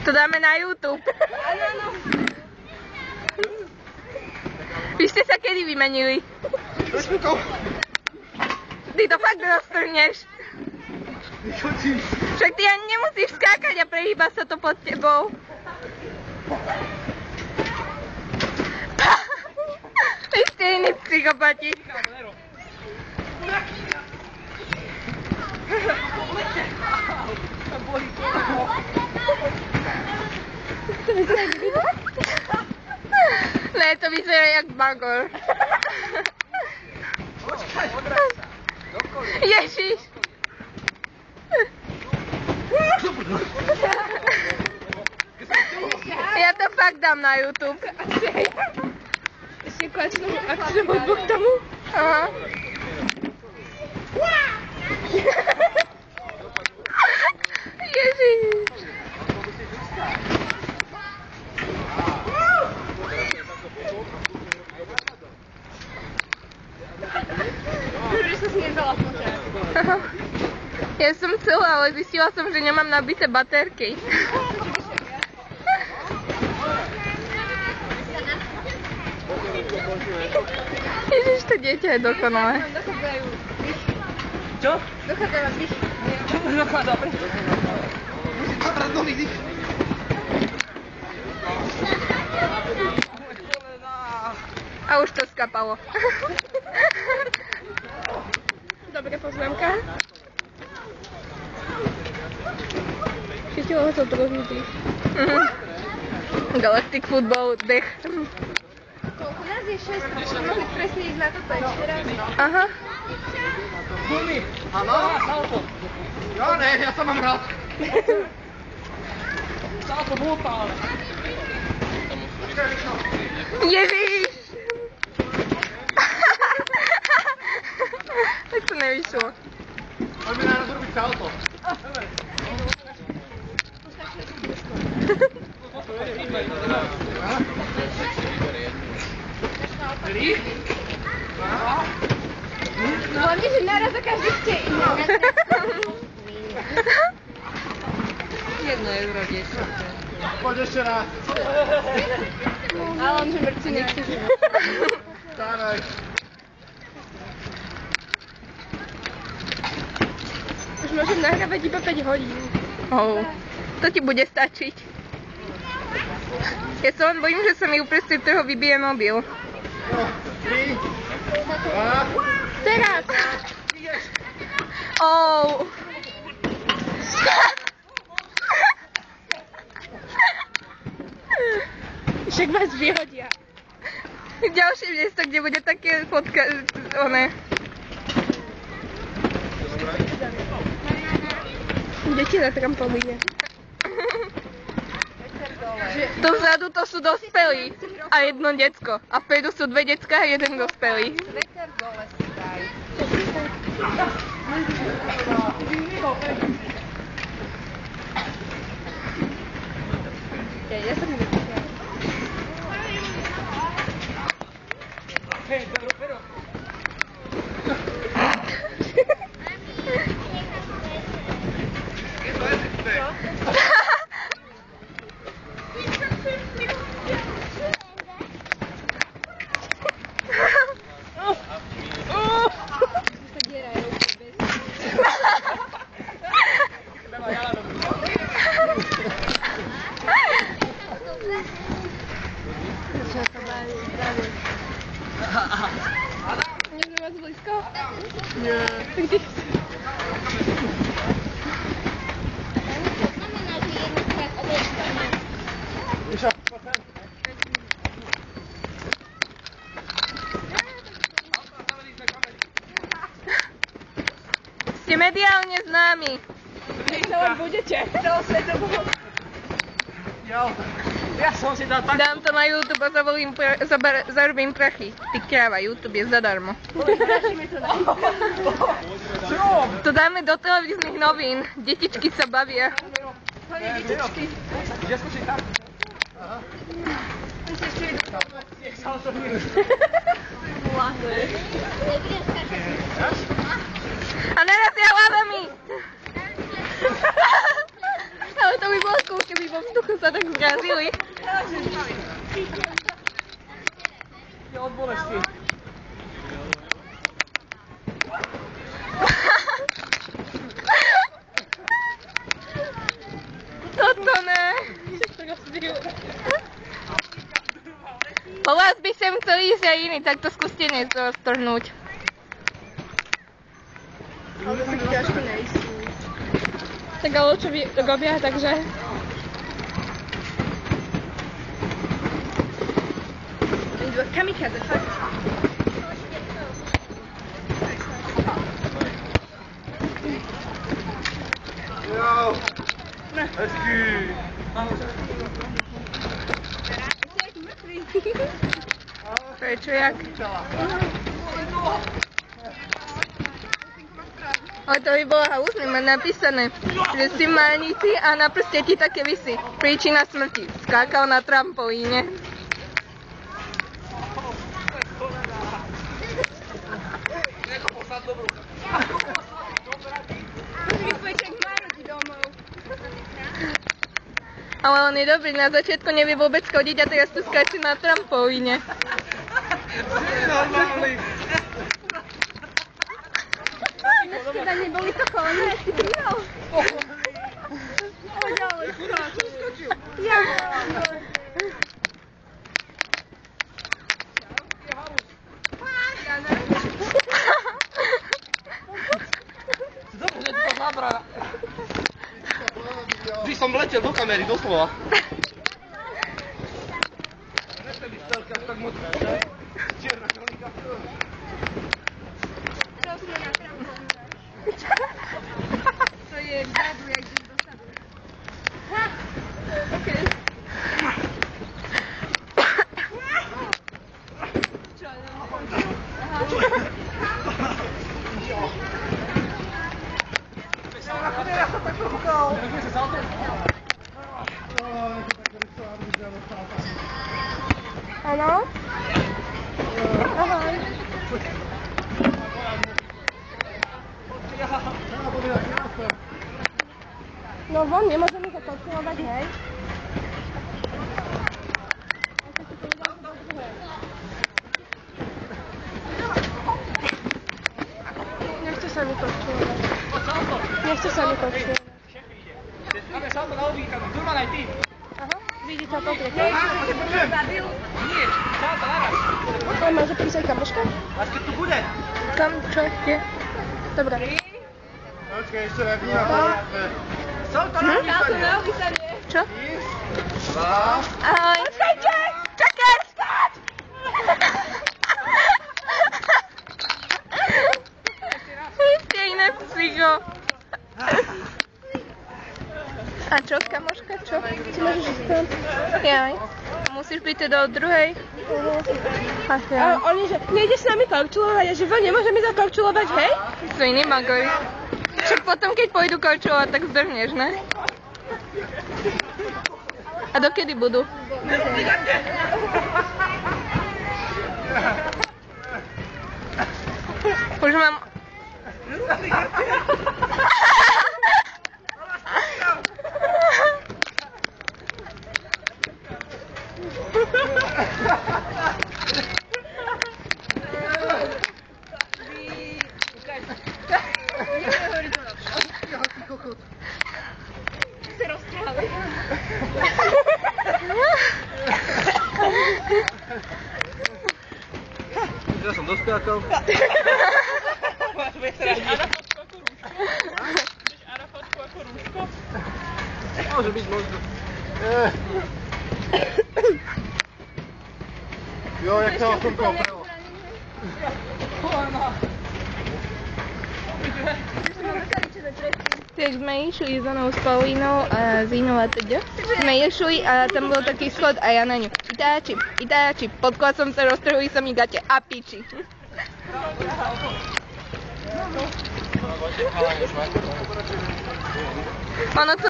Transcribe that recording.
To dáme na YouTube. Áno. Vy ste sa kedy vymenili? Ty to fakt roztrhneš. Však ty ani nemusíš skákať a prehýba sa to pod tebou. Vy ste iní psychopati. Ne, to vyzerá jak bagor. Ježiš. Ja to fakt dám na YouTube. Ešte konečnú akciu hudbu k tomu? Aha. Ježiš. Že sa sniedala počať. Ja som chcela, ale zistila som, že nemám nabité baterky. Ježiš, to dieťa je dokonalé. Dochádzajú vyš. Čo? Dochádzajú vyš. Čo to dochádza? Musíš patrať do nich. A už to skapalo. Dobre poznámka. Chytilo ho to troznutý. Galactic Football, dech. Koľko nás je 6? Mohli presne ísť na toto ešte raz. Aha. Gumi! Áno? Salto! Ja ne, ja sa mám rád. Salto búta, ale... Ježiš! Tak to nevyšlo. Poďme naraz robiť salto. Hlavne, že naraz a každý ste iné. 1 euro 10. Poď ešte raz. Ale on, že mŕci nechce žiť. Staraj. Už môžem nahrávať iba 5 hodín. Oh, to ti bude stačiť. Ja sa len bojím, že sa mi uprostred toho vybije mobil. 3, 2, Teraz! Oh. Však vás vyhodia. Ďalšie miesto, kde bude také fotka, one. Deti na trampolíne. To vzadu to sú dospelí a jedno decko. A vpredu sú 2 decká a 1 dospelý. Veter dole si daj. Ja som nevypíšla. Hej, pero. Môžeme vás blízko? Nie. Tak ty... Ste mediálne známi. To len budete. Ja som si dal tak... Dám to na YouTube a zarobím prachy. Ty kráva, YouTube je zadarmo. Čo? To dáme do televíznych novín. Detičky sa bavia. Ja skočím tam. Aha. Salto nie. Láhne. A narazia hlavami! Ale to by bolo cool, keby vo vzduchu sa tak zrazili. Odboleš si. Toto ne. Po vás by sem chcel ísť aj iný, tak to skúste roztrhnúť. Ale tak ťažké nejsú. Tak ale čo robia, takže... Idú kamikaze, fakt. Jo. Hezký. Prečo, jak? Ale to by bolo halúzne, mať napísané, že si v malnici a na prste ti také visí. Príčina smrti. Skákal na trampolíne. Ale on je dobrý, na začiatku nevie vôbec chodiť a teraz tu skáče na trampolíne. Normálny. Teda neboli to kolene, si pridal. Ale ďalej. Ja. Dobre, že to zabra. Vždy som vletel do kamery, doslova. Nechce byť stelka tak moc. Čierna kronika. To je vzadu, jak idem do sadu. Okej. Čo, Áno? Ahoj. No von, nemôžeme sa kontrolovať, hej? Nechce sa mi kontrolovať. Nechce sa mi kontrolovať. Máme salto na obíka, Durman aj ty. Aha, vidí sa to, Nie, salto naraz. On môže prísť aj kamoška? A keď tu bude? Kam, čo, kde? Dobre. Počkej, ešte raz vnímam. Salto na obíka. Čo? Dva. Ahoj. Počkajte! Čakaj! Skáč! Vy ste iné psycho. A čo, kamoška, čo? Ty môžeš ísť tam? Jaj. Musíš byť teda od druhej? Ach, ja. A oni, že nejdeš s nami korčulovať a že von nemôžeme zakorčulovať, hej? Sú iní magory. Však potom, keď pôjdu korčulovať, tak zdrhneš, ne? A dokedy budú? Už mám... Ja som doskákal. Môže byť možno. Jo, jak sa som to oprelo. Tak sme išli za mnou s Paulínou a Zínou a teda. Sme išli a tam bol taký schod a ja na ňu. Itáči, pod klasom sa roztrhli sa mi gate a piči. Ono to